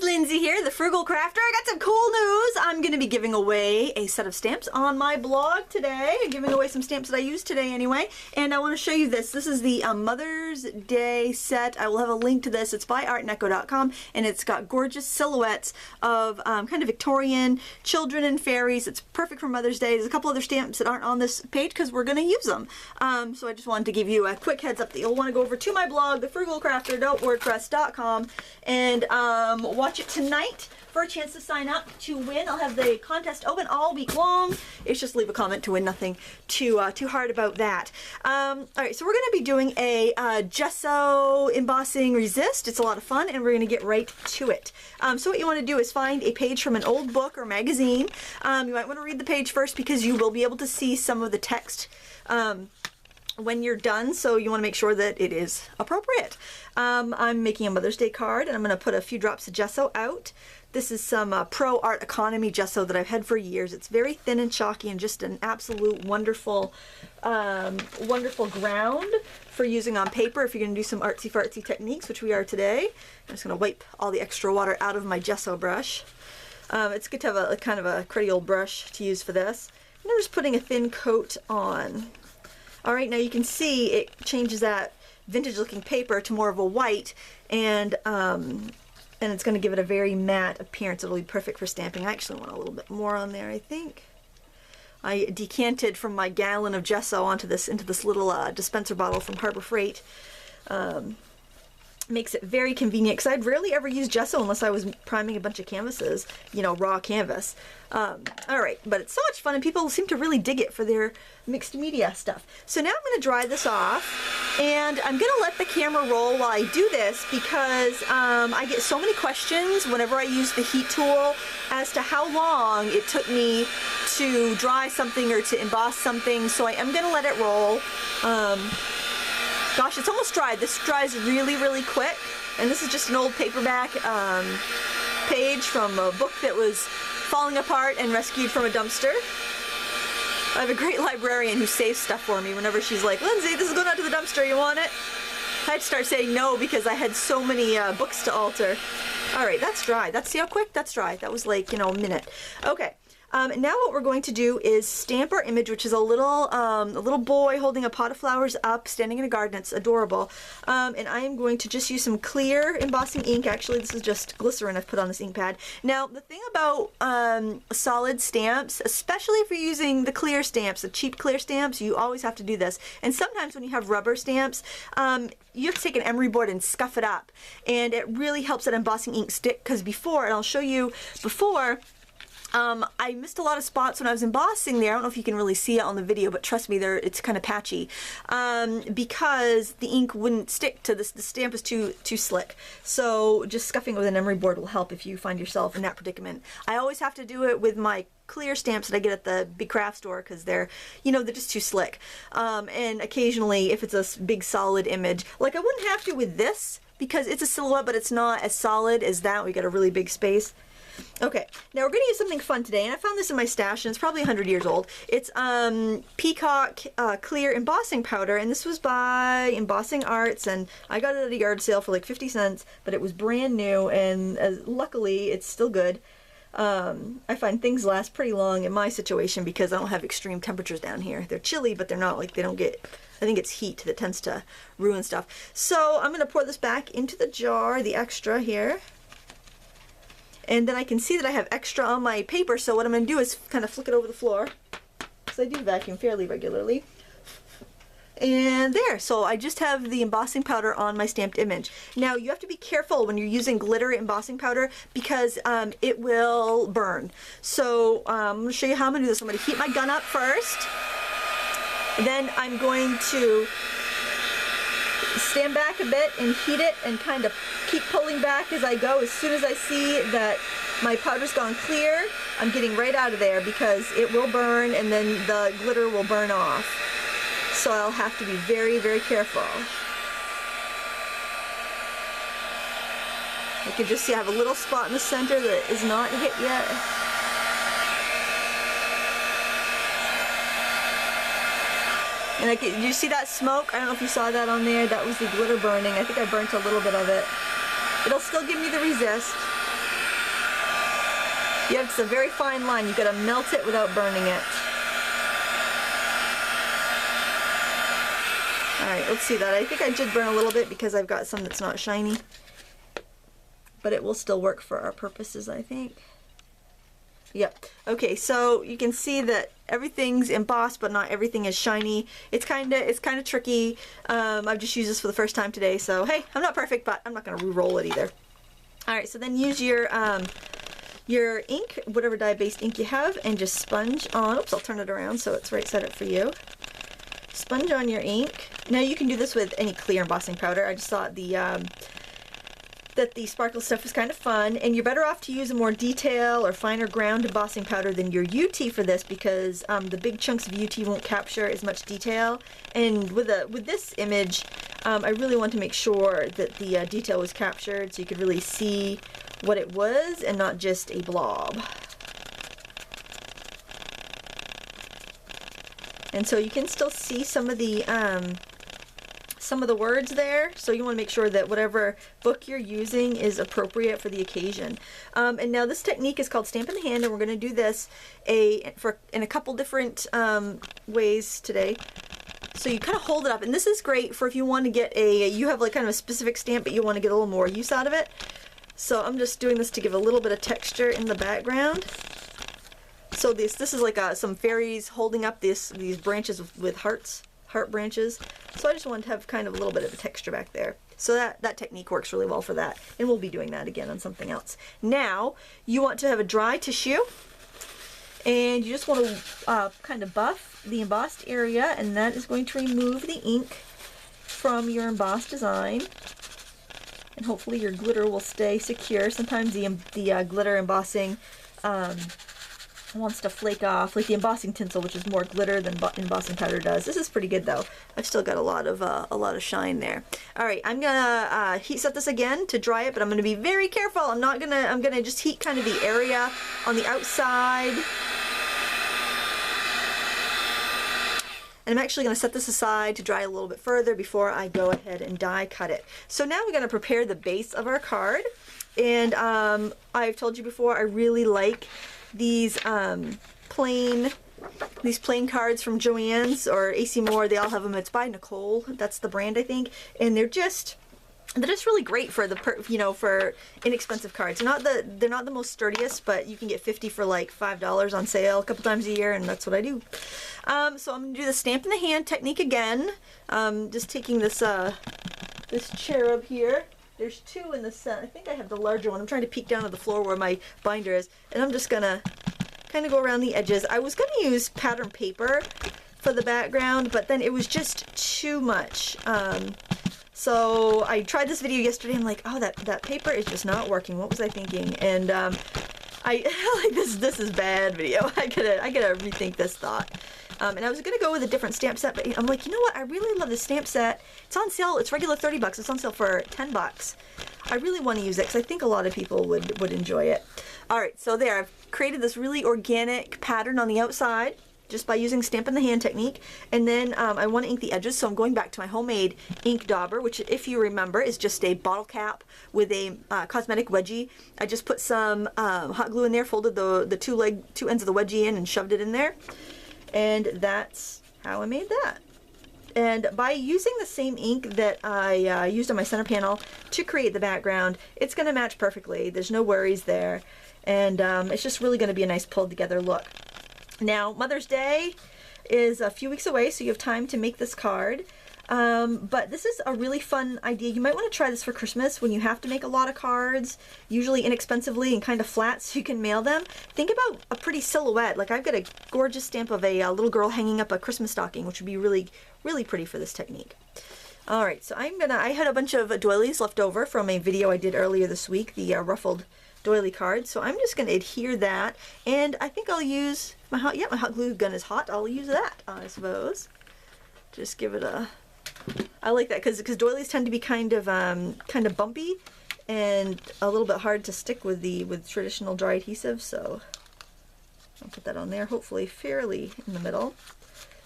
Lindsay here, the Frugal Crafter. I got some cool news. I'm going to be giving away a set of stamps on my blog today. Giving away some stamps that I used today anyway. And I want to show you this. This is the Mother's Day set. I will have a link to this. It's by artneco.com and it's got gorgeous silhouettes of kind of Victorian children and fairies. It's perfect for Mother's Day. There's a couple other stamps that aren't on this page because we're going to use them. So I just wanted to give you a quick heads up that you'll want to go over to my blog, thefrugalcrafter.wordpress.com, and watch it tonight for a chance to sign up to win. I'll have the contest open all week long. It's just leave a comment to win. Nothing too hard about that. All right, so we're going to be doing a gesso embossing resist. It's a lot of fun, and we're going to get right to it. So what you want to do is find a page from an old book or magazine. You might want to read the page first because you will be able to see some of the text when you're done, so you want to make sure that it is appropriate. I'm making a Mother's Day card, and I'm going to put a few drops of gesso out. This is some Pro Art Economy gesso that I've had for years. It's very thin and chalky and just an absolute wonderful, wonderful ground for using on paper if you're going to do some artsy-fartsy techniques, which we are today. I'm just going to wipe all the extra water out of my gesso brush. It's good to have a kind of a pretty old brush to use for this. And I'm just putting a thin coat on. Alright, now you can see it changes that vintage looking paper to more of a white, and it's going to give it a very matte appearance. It'll be perfect for stamping. I actually want a little bit more on there, I think. I decanted from my gallon of gesso onto this into this little dispenser bottle from Harbor Freight. Makes it very convenient because I'd rarely ever use gesso unless I was priming a bunch of canvases, you know, raw canvas. Alright, but it's so much fun and people seem to really dig it for their mixed media stuff. So now I'm going to dry this off, and I'm going to let the camera roll while I do this because I get so many questions whenever I use the heat tool as to how long it took me to dry something or to emboss something, so I am going to let it roll. Gosh, it's almost dried. This dries really, really quick. And this is just an old paperback page from a book that was falling apart and rescued from a dumpster. I have a great librarian who saves stuff for me whenever she's like, Lindsay, this is going out to the dumpster, you want it? I had to start saying no because I had so many books to alter. Alright, that's dry. See how quick? That's dry. That was like, you know, a minute. Okay. Now what we're going to do is stamp our image, which is a little boy holding a pot of flowers up, standing in a garden. It's adorable. And I am going to just use some clear embossing ink. Actually, this is just glycerin I've put on this ink pad. Now, the thing about solid stamps, especially if you're using the clear stamps, the cheap clear stamps, you always have to do this. And sometimes when you have rubber stamps, you have to take an emery board and scuff it up. And it really helps that embossing ink stick, because before, and I'll show you before, I missed a lot of spots when I was embossing there. I don't know if you can really see it on the video, but trust me, it's kind of patchy because the ink wouldn't stick to this. The stamp is too slick. So just scuffing with an emery board will help if you find yourself in that predicament. I always have to do it with my clear stamps that I get at the big craft store because they're, you know, they're just too slick. And occasionally, if it's a big solid image, like I wouldn't have to with this because it's a silhouette, but it's not as solid as that. We got a really big space. Okay, now we're going to use something fun today, and I found this in my stash, and it's probably 100 years old. It's Peacock Clear Embossing Powder, and this was by Embossing Arts, and I got it at a yard sale for like 50 cents, but it was brand new, and luckily it's still good. I find things last pretty long in my situation because I don't have extreme temperatures down here. They're chilly, but they're not like, they don't get, I think it's heat that tends to ruin stuff. So I'm going to pour this back into the jar, the extra here. And then I can see that I have extra on my paper, so what I'm going to do is kind of flick it over the floor, because I do vacuum fairly regularly. And there, so I just have the embossing powder on my stamped image. Now you have to be careful when you're using glitter embossing powder because it will burn. So I'm going to show you how I'm going to do this. I'm going to heat my gun up first. Then I'm going to stand back a bit and heat it and kind of keep pulling back as I go. As soon as I see that my powder's gone clear, I'm getting right out of there because it will burn and then the glitter will burn off. So I'll have to be very, very careful. You can just see I have a little spot in the center that is not hit yet. And did you see that smoke? I don't know if you saw that on there. That was the glitter burning. I think I burnt a little bit of it. It'll still give me the resist. Yeah, it's a very fine line. You've got to melt it without burning it. Alright, let's see that. I think I did burn a little bit because I've got some that's not shiny. But it will still work for our purposes, I think. Yep. Okay, so you can see that everything's embossed, but not everything is shiny. It's kind of tricky. I've just used this for the first time today, so hey, I'm not perfect, but I'm not going to re-roll it either. Alright, so then use your ink, whatever dye-based ink you have, and just sponge on. Oops, I'll turn it around so it's right side up for you. Sponge on your ink. Now you can do this with any clear embossing powder. I just thought that the sparkle stuff was kind of fun, and you're better off to use a more detail or finer ground embossing powder than your UT for this, because the big chunks of UT won't capture as much detail. And with this image, I really want to make sure that the detail was captured so you could really see what it was and not just a blob. And so you can still see some of the words there, so you want to make sure that whatever book you're using is appropriate for the occasion. And now this technique is called Stamp in the Hand, and we're going to do this in a couple different ways today. So you kind of hold it up, and this is great for if you want to get you have like kind of a specific stamp, but you want to get a little more use out of it. So I'm just doing this to give a little bit of texture in the background. So this is like some fairies holding up these branches with heart branches. So I just wanted to have kind of a little bit of a texture back there. So that technique works really well for that. And we'll be doing that again on something else. Now, you want to have a dry tissue. And you just want to kind of buff the embossed area. And that is going to remove the ink from your embossed design. And hopefully your glitter will stay secure. Sometimes the glitter embossing wants to flake off, like the embossing tinsel, which is more glitter than embossing powder does. This is pretty good though. I've still got a lot of shine there. All right, I'm gonna heat set this again to dry it, but I'm gonna be very careful. I'm gonna just heat kind of the area on the outside. And I'm actually going to set this aside to dry a little bit further before I go ahead and die cut it. So now we're going to prepare the base of our card. And I've told you before, I really like these plain cards from Joann's or AC Moore. They all have them. It's by Nicole. That's the brand, I think. And they're just really great for for inexpensive cards. They're not the most sturdiest, but you can get 50 for like $5 on sale a couple times a year, and that's what I do. So I'm gonna do the Stamp in the Hand technique again. Just taking this this cherub here. There's two in the set. I think I have the larger one. I'm trying to peek down to the floor where my binder is, and I'm just gonna kind of go around the edges. I was gonna use pattern paper for the background, but then it was just too much. So I tried this video yesterday. I'm like, oh, that paper is just not working. What was I thinking? And I like this is bad video. I gotta rethink this thought. And I was gonna go with a different stamp set, but I'm like, you know what? I really love this stamp set. It's on sale. It's regular $30. It's on sale for $10. I really want to use it because I think a lot of people would enjoy it. All right, so there, I've created this really organic pattern on the outside just by using Stamp in the Hand technique. And then I want to ink the edges, so I'm going back to my homemade ink dauber, which, if you remember, is just a bottle cap with a cosmetic wedgie. I just put some hot glue in there, folded the two ends of the wedgie in, and shoved it in there. And that's how I made that. And by using the same ink that I used on my center panel to create the background, it's going to match perfectly. There's no worries there. And it's just really going to be a nice pulled together look. Now, Mother's Day is a few weeks away, so you have time to make this card. But this is a really fun idea. You might want to try this for Christmas when you have to make a lot of cards, usually inexpensively and kind of flat so you can mail them. Think about a pretty silhouette. Like, I've got a gorgeous stamp of a little girl hanging up a Christmas stocking, which would be really, really pretty for this technique. Alright, so I had a bunch of doilies left over from a video I did earlier this week, the ruffled doily card. So I'm just going to adhere that, and I think I'll use my hot glue gun is hot. I'll use that, I suppose. Just give it a... I like that because doilies tend to be kind of bumpy and a little bit hard to stick with traditional dry adhesive. So I'll put that on there, hopefully fairly in the middle.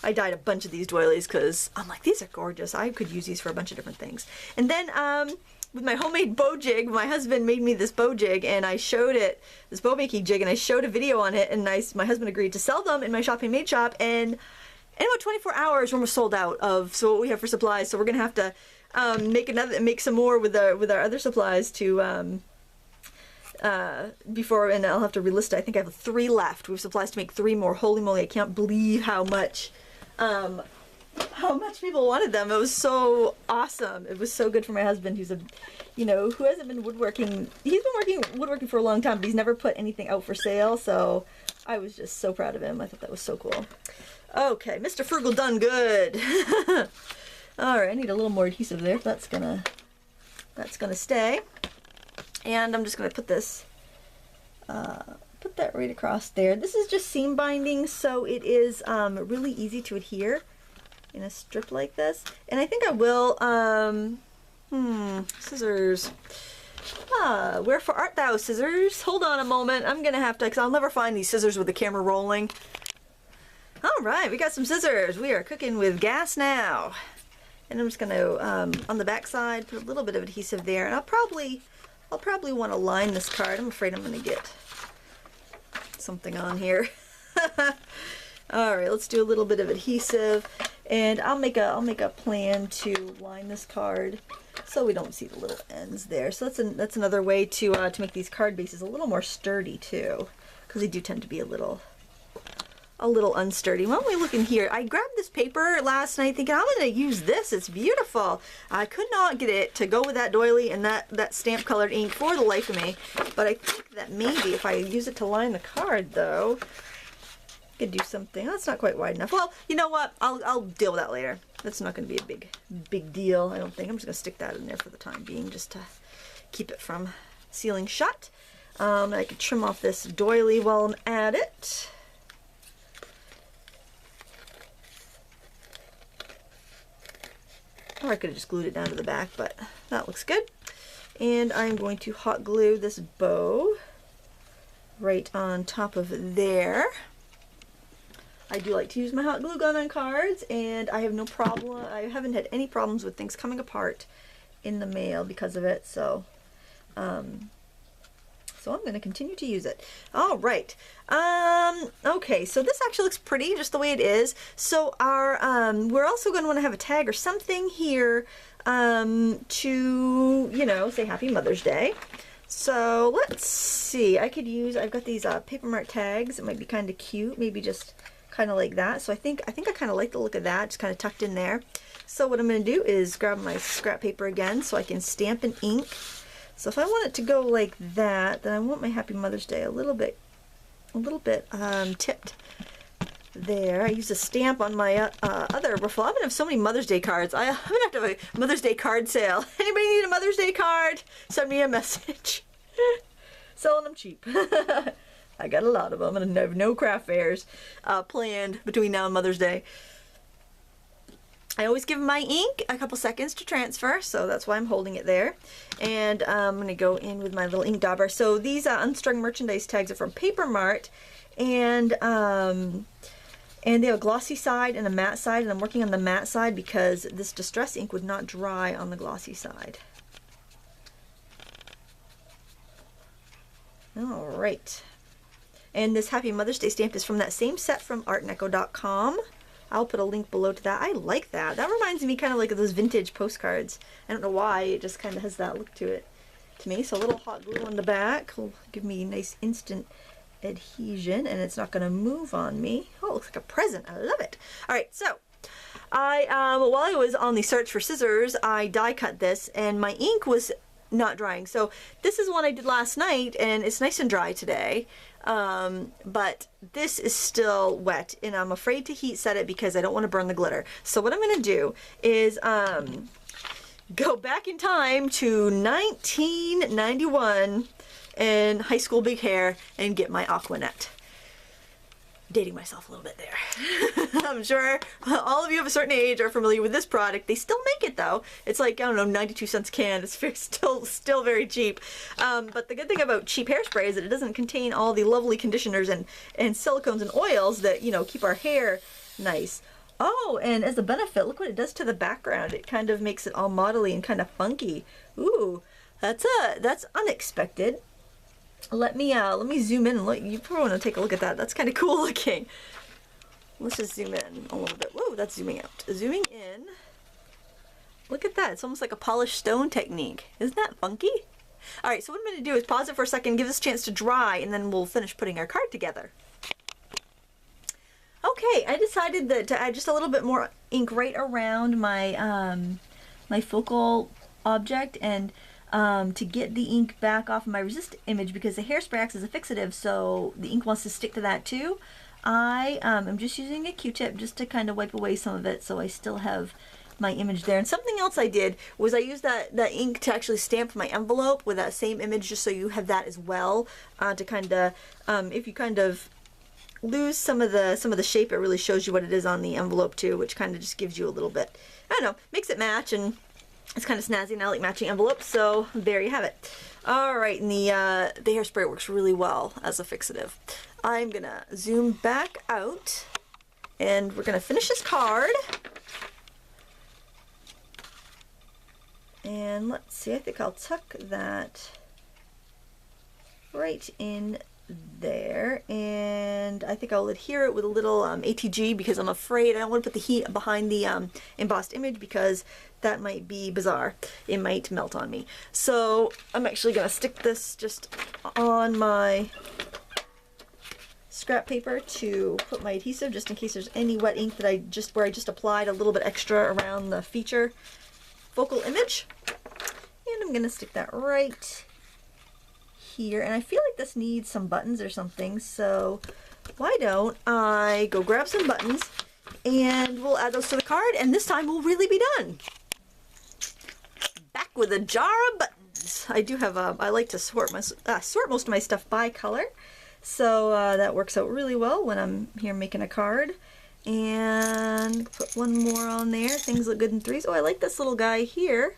I dyed a bunch of these doilies because I'm like, these are gorgeous. I could use these for a bunch of different things. And then with my homemade bow jig. My husband made me this bow jig, and I showed it, this bow making jig, and I showed a video on it, and my husband agreed to sell them in my Shopping Made shop, and in about 24 hours we're almost sold out of what we have for supplies, so we're gonna have to make some more with our other supplies to before, and I'll have to relist it. I think I have 3 left. We have supplies to make 3 more. Holy moly, I can't believe how much people wanted them. It was so awesome. It was so good for my husband, who's who hasn't been woodworking. He's been woodworking for a long time, but he's never put anything out for sale, so I was just so proud of him. I thought that was so cool. Okay, Mr. Frugal done good. Alright, I need a little more adhesive there. That's gonna stay. And I'm just gonna put this, put that right across there. This is just seam binding, so it is really easy to adhere in a strip like this. And I think I will, scissors. Wherefore art thou, scissors? Hold on a moment. I'm gonna have to, because I'll never find these scissors with the camera rolling. Alright, we got some scissors. We are cooking with gas now. And I'm just gonna, on the back side, put a little bit of adhesive there. And I'll probably want to line this card. I'm afraid I'm gonna get something on here. Alright, let's do a little bit of adhesive. And I'll make a plan to line this card so we don't see the little ends there. So that's another way to make these card bases a little more sturdy too, because they do tend to be a little unsturdy. Why don't we look in here? I grabbed this paper last night thinking I'm going to use this. It's beautiful. I could not get it to go with that doily and that stamp colored ink for the life of me. But I think that maybe if I use it to line the card though, I could do something. That's not quite wide enough. Well, you know what? I'll deal with that later. That's not going to be a big deal, I don't think. I'm just going to stick that in there for the time being just to keep it from sealing shut. I could trim off this doily while I'm at it. Or I could have just glued it down to the back, but that looks good. And I'm going to hot glue this bow right on top of there. I do like to use my hot glue gun on cards, and I have no problem. I haven't had any problems with things coming apart in the mail because of it, so so I'm going to continue to use it. All right. Okay, so this actually looks pretty just the way it is. So our we're also going to want to have a tag or something here to, say Happy Mother's Day. So let's see. I've got these paper mart tags. It might be kind of cute, maybe just kind of like that. So I think I kind of like the look of that, just kind of tucked in there. So what I'm going to do is grab my scrap paper again so I can stamp and ink. So if I want it to go like that, then I want my Happy Mother's Day a little bit tipped there. I use a stamp on my other ruffle. I'm gonna have so many Mother's Day cards. I'm gonna have to have a Mother's Day card sale. Anybody need a Mother's Day card? Send me a message. Selling them cheap. I got a lot of them, and I have no craft fairs planned between now and Mother's Day. I always give my ink a couple seconds to transfer, so that's why I'm holding it there. And I'm going to go in with my little ink dauber. So these unstrung merchandise tags are from Paper Mart, and they have a glossy side and a matte side, and I'm working on the matte side because this distress ink would not dry on the glossy side. All right. And this Happy Mother's Day stamp is from that same set from artneco.com. I'll put a link below to that. I like that. That reminds me kind of like of those vintage postcards. I don't know why, it just kind of has that look to it to me. So a little hot glue on the back will give me nice instant adhesion, and it's not going to move on me. Oh, it looks like a present. I love it. All right, so while I was on the search for scissors, I die cut this, and my ink was not drying. So this is one I did last night, and it's nice and dry today. But this is still wet, and I'm afraid to heat set it because I don't want to burn the glitter. So what I'm going to do is go back in time to 1991 in high school big hair and get my Aquanet. Dating myself a little bit there. I'm sure all of you of a certain age are familiar with this product. They still make it though. It's like, I don't know, 92 cents a can. It's still very cheap. But the good thing about cheap hairspray is that it doesn't contain all the lovely conditioners and silicones and oils that, keep our hair nice. Oh, and as a benefit, look what it does to the background. It kind of makes it all modelly and kind of funky. Ooh, that's unexpected. Let me zoom in and look. You probably want to take a look at that. That's kind of cool looking. Let's just zoom in a little bit. Whoa, that's zooming out. Zooming in. Look at that. It's almost like a polished stone technique. Isn't that funky? All right, so what I'm going to do is pause it for a second, give this a chance to dry, and then we'll finish putting our card together. Okay, I decided that to add just a little bit more ink right around my my focal object, and to get the ink back off of my resist image, because the hairspray acts as a fixative, so the ink wants to stick to that too. I am just using a Q-tip just to kind of wipe away some of it, so I still have my image there. And something else I did was I used that ink to actually stamp my envelope with that same image, just so you have that as well, to kind of if you kind of lose some of the shape, it really shows you what it is on the envelope too, which kind of just gives you a little bit, I don't know, makes it match, and it's kind of snazzy, and I like matching envelopes, so there you have it. All right, and the hairspray works really well as a fixative. I'm gonna zoom back out, and we're gonna finish this card. And let's see, I think I'll tuck that right in there, and I think I'll adhere it with a little ATG, because I'm afraid I don't want to put the heat behind the embossed image, because that might be bizarre. It might melt on me. So I'm actually going to stick this just on my scrap paper to put my adhesive, just in case there's any wet ink that I just applied a little bit extra around the feature focal image. And I'm going to stick that right here, and I feel like this needs some buttons or something, so why don't I go grab some buttons and we'll add those to the card, and this time we'll really be done. Back with a jar of buttons. I do have I like to sort most of my stuff by color, so that works out really well when I'm here making a card. And put one more on there. Things look good in threes. Oh, I like this little guy here.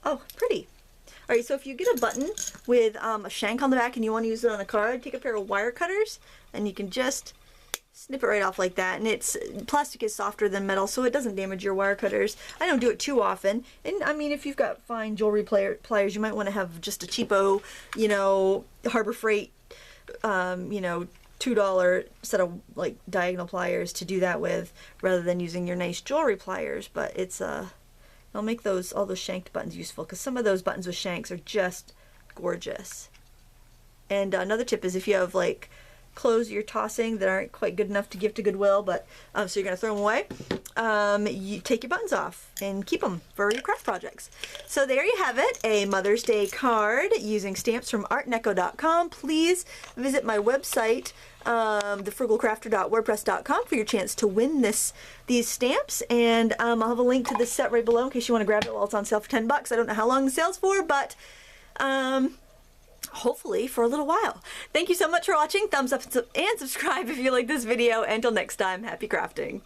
Oh, pretty. All right, so if you get a button with a shank on the back and you want to use it on a card, take a pair of wire cutters and you can just snip it right off like that. And plastic is softer than metal, so it doesn't damage your wire cutters. I don't do it too often. And I mean, if you've got fine jewelry pliers, you might want to have just a cheapo, you know, Harbor Freight, you know, $2 set of like diagonal pliers to do that with, rather than using your nice jewelry pliers. But it's I'll make all those shanked buttons useful, because some of those buttons with shanks are just gorgeous. And another tip is, if you have like clothes you're tossing that aren't quite good enough to give to Goodwill, but so you're gonna throw them away, you take your buttons off and keep them for your craft projects. So there you have it, a Mother's Day card using stamps from artneco.com. Please visit my website, thefrugalcrafter.wordpress.com, for your chance to win these stamps, and I'll have a link to this set right below in case you want to grab it while it's on sale for $10. I don't know how long the sale's for, but hopefully for a little while. Thank you so much for watching. Thumbs up and subscribe if you like this video. Until next time, happy crafting.